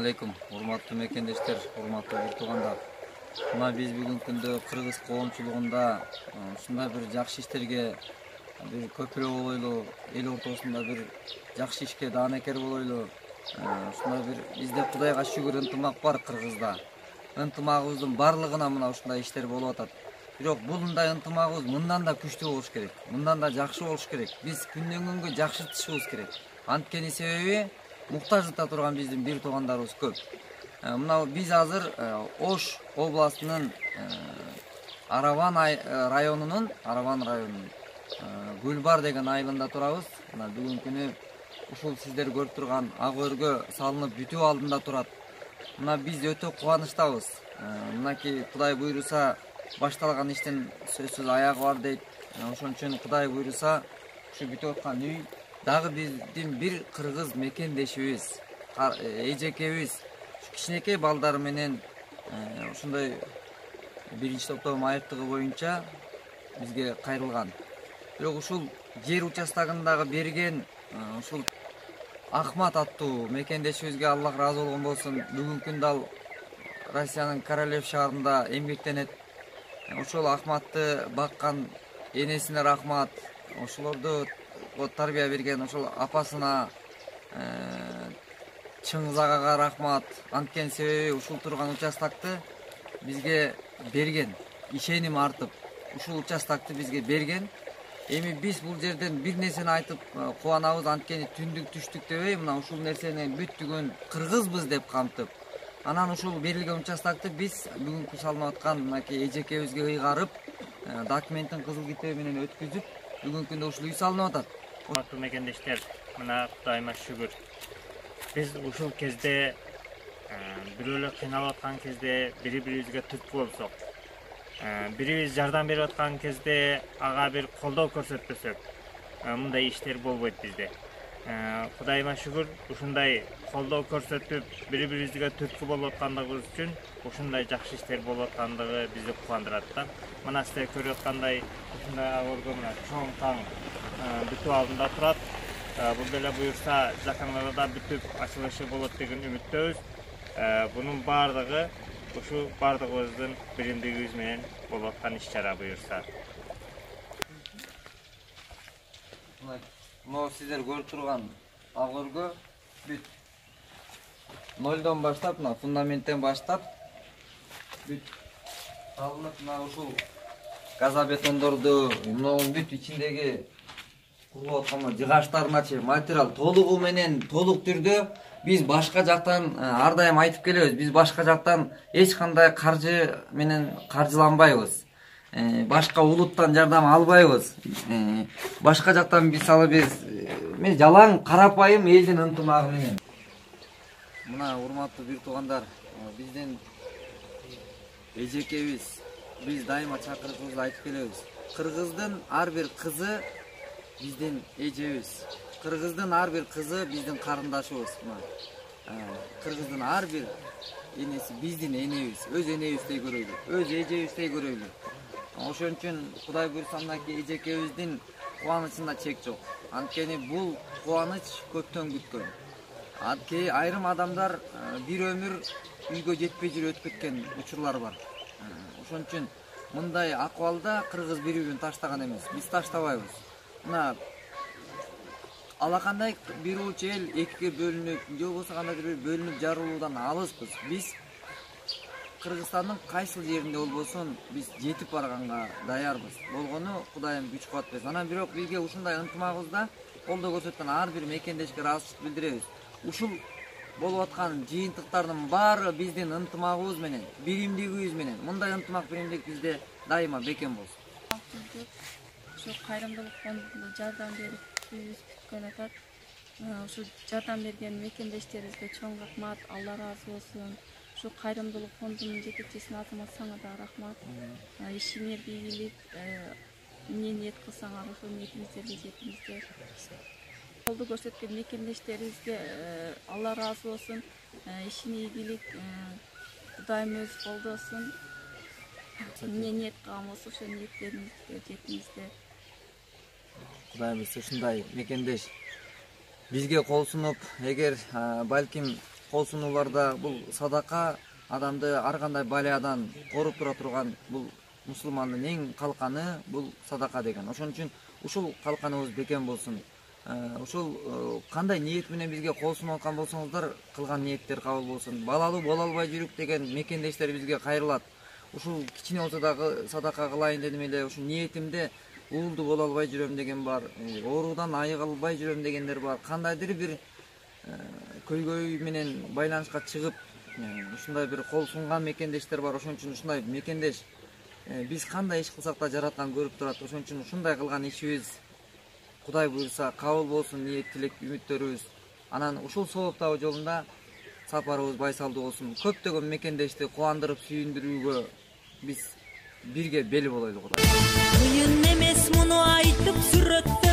алейкум, урматтуу мекендештер, урматтуу бир туугандар. Мына биз бүгүнкү күндө кыргыз коомчулугунда ушундай бир жакшы иштерге бир көпүрө болойлу, эл ортосунда бир жакшы ишке даанекер болойлу. Ушундай бир бизде Кудайга шүгүр ынтымак бар Кыргызда. Ынтымагыбыздын барлыгына мына ушундай иштер болуп атат. Бирок мындай ынтымагыбыз мындан да күчтүү болуш керек, мындан да жакшы болуш керек. Биз күндөн күнгө жакшыртышыбыз керек. Анткени себеби муктаждыкта турган биздин бир туугандарыбыз көп. Мына биз азыр Ош областынын Араван районунун Гүлбар деген айылында турабыз. Мына бүгүнкү күнү ушул сиздер көрүп турган ак өргө салынып бүтүү алдында турат. Мына биз өтө кубанычтабыз. Мынакей Кудай буйруса башталган иштин сөзсүз аягы бар дейт. Ошон үчүн Кудай буйруса ушу бүтүп аткан үй дагы биздин бир кыргыз мекендешибиз, эжекебиз кичинекей балдары менен ушундай биринчи топтогу майыптыгы боюнча бизге кайрылган. Бирок ушул жер участогундагы берген ушул Ахмат аттуу мекендешибизге Аллах ыраазы болгон болсун. Бүгүнкү күндө ал Россиянын Королев шаарында эмгектенет. Ошол Ахматты баккан энесине рахмат, ошолорду тарбия берген ошол апасына Чыңгыз агага рахмат. Анткени себеби ушул турган участокты бизге берген, ишеним артып ушул участокты бизге берген. Эми биз бул жерден бир нерсени айтып кубанабыз, анткени түндүк түштүк дебей мына ушул нерсени бүттүгүн кыргызбыз деп камтып, анан ушул берилген участокты биз бүгүнкү салынып аткан мынакей эжекебизге ыйгарып, документтин кызыл китеби менен өткүзүп, бүгүнкү күндө ушул үй салынып атат. Урматтуу мекендештер, мына Кудайыма шүгүр. Биз ушул кезде бирөөлөр кыйналып аткан кезде бири-бирибизге түрткү болсок, бирибиз жардам берип аткан кезде ага бир колдоо көрсөтпөсөк, мындай иштер болбойт bizde. Кудайыма шүгүр, ушундай колдоо көрсөтүп, бири-бирибизге түрткү болуп аткандыгыбыз үчүн ушундай жакшы иштер болуп аткандыгы бизди кубандырат да. Мына сиздер көрүп аткандай ушундай агыргы мына чоң таң бүтүү алдында турат. Бул деле буюрса жакын арада бүтүп ачылышы болот деген үмүттөбүз. Бунун бардыгы ушу бардыгыбыздын биримдигибиз менен болуп аткан иш-чара буюрса. Мына сиздер көрүп турган ак өргө бүт нолдон баштап, мына фундаменттен баштап бүт салынып, мына ушул газобетондорду, мунун бүт ичиндеги курулуп аткан жыгачтарыначы материал толугу менен толук түрдө биз башка жактан ар дайым айтып келебиз. Биз башка жактан эч кандай каржы менен каржыланбайбыз. Башка улуттан жардам албайбыз. Башка жактан мисалы мен жалаң карапайым элдин ынтымагы менен. Мына урматтуу бир туугандар, биздин эжекебиз, биз дайыма чакырыгыбызды айтып келебиз. Кыргыздын ар бир кызы биздин эжебиз. Кыргыздын ар бир кызы биздин карындашыбыз. Кыргыздын ар бир энеси биздин энебиз, өз энебиздей көрөйлү, өз эжебиздей көрөйлү. Ошон үчүн Кудай буйруса мынакей эжекебиздин кубанычында чек жок. Анткени бул кубаныч көптөн күткөн. Айрым адамдар бир өмүр үйгө жетпей жүрүп өтүп кеткен учурлар бар. Ошон үчүн мындай акыбалда кыргыз бири-бирин таштаган эмес. Биз таштабайбыз. Мына алакандай бир уч эл экиге бөлүнүп, же болбосо кандайдыр бир бөлүнүп жарылуудан алыспыз. Биз Кыргызстандын кайсыл жеринде болбосун биз жетип барганга даярбыз. Болгону Кудайым күч кубат берсин. Анан бирок бизге ушундай ынтымагыбызда колдоо көрсөткөн ар бир мекендешке ыраазычылык билдиребиз. Ушул болуп аткан жыйынтыктардын баары биздин ынтымагыбыз менен, биримдигибиз менен. Мындай ынтымак биримдик бизде дайыма бекем болсун. Ушу кайрымдуулук фондуна жардам берип үйүбүз бүткөн атат. Ушу жардам берген мекендештерибизге чоң рахмат, Алла ыраазы болсун. Ушу кайрымдуулук фондунун жетекчисине Азамат сага да рахмат. Ишиңер ийгилик, эмне ниет кылсаңар ошол ниетиңиздерге жетиңиздер. Колдоо көрсөткөн мекендештерибизге Алла ыраазы болсун. Ишине ийгилик, Кудайым өзү колдосун. Эмне ниет кылган болсо ошол ниеттериңизге жетиңиздер. Кудайыбыз ушундай мекендеш бизге кол сунуп, эгер балким кол сунууларда бул садака адамды ар кандай балиядан коруп тура турган бул мусулмандын эң калканы бул садака деген. Ошон үчүн ушул калканыбыз бекем болсун. Ушул кандай ниет менен бизге кол сунуп аткан болсоңуздар, кылган ниеттер кабыл болсун. Балалуу боло албай жүрүк деген мекендештер бизге кайрылат. Ушул кичине болсо дагы садака кылайын дедим эле, ушул ниетимде уулду боло албай жүрөм деген бар, оорудан айыга албай жүрөм дегендер бар. Кандайдыр бир көйгөй менен байланышка чыгып, ушундай бир кол сунган мекендештер бар. Ошон үчүн ушундай мекендеш биз кандай иш кылсак да жараткан көрүп турат. Ошон үчүн ушундай кылган ишибиз Кудай буйруса кабыл болсун, ниет тилек үмүттөрүбүз. Анан ушул сооп табуу жолунда сапарыбыз байсалдуу болсун. Көптөгөн мекендешти кубандырып сүйүндүрүүгө биз бирге бел болойлу Кудай. Кыйын эмес муну айтып сүрөттө